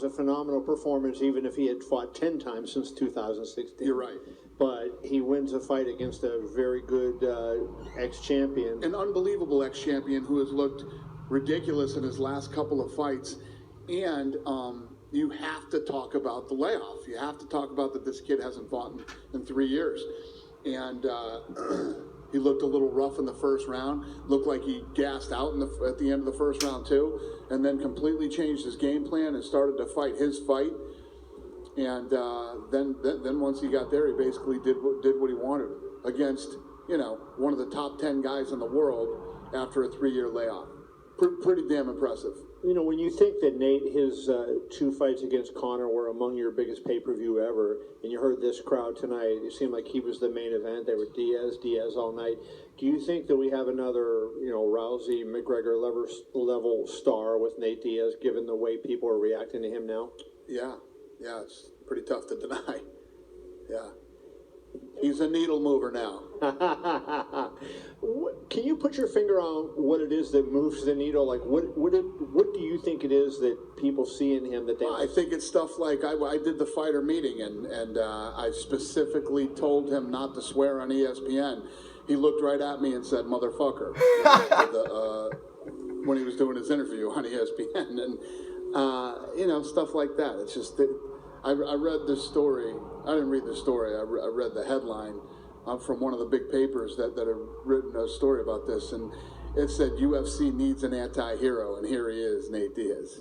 was a phenomenal performance, even if he had fought 10 times since 2016. You're right. But he wins a fight against a very good ex-champion. An unbelievable ex-champion who has looked ridiculous in his last couple of fights. And you have to talk about the layoff. You have to talk about that this kid hasn't fought in 3 years. And he looked a little rough in the first round. Looked like he gassed out at the end of the first round too. And then completely changed his game plan and started to fight his fight. And then once he got there, he basically did what he wanted against, one of the top 10 guys in the world after a 3-year layoff. Pretty damn impressive. When you think that Nate, his 2 fights against Conor were among your biggest pay-per-view ever, and you heard this crowd tonight, it seemed like he was the main event. They were Diaz all night. Do you think that we have another, Rousey, McGregor level star with Nate Diaz, given the way people are reacting to him now? Yeah, it's pretty tough to deny. Yeah. He's a needle mover now. Can you put your finger on what it is that moves the needle? Like, what do you think it is that people see in him that they... I think it's stuff like, I did the fighter meeting, and I specifically told him not to swear on ESPN. He looked right at me and said, motherfucker, when he was doing his interview on ESPN. And, stuff like that. It's just... I read this story. I didn't read the story. I read the headline from one of the big papers that have written a story about this, and it said UFC needs an anti-hero, and here he is, Nate Diaz.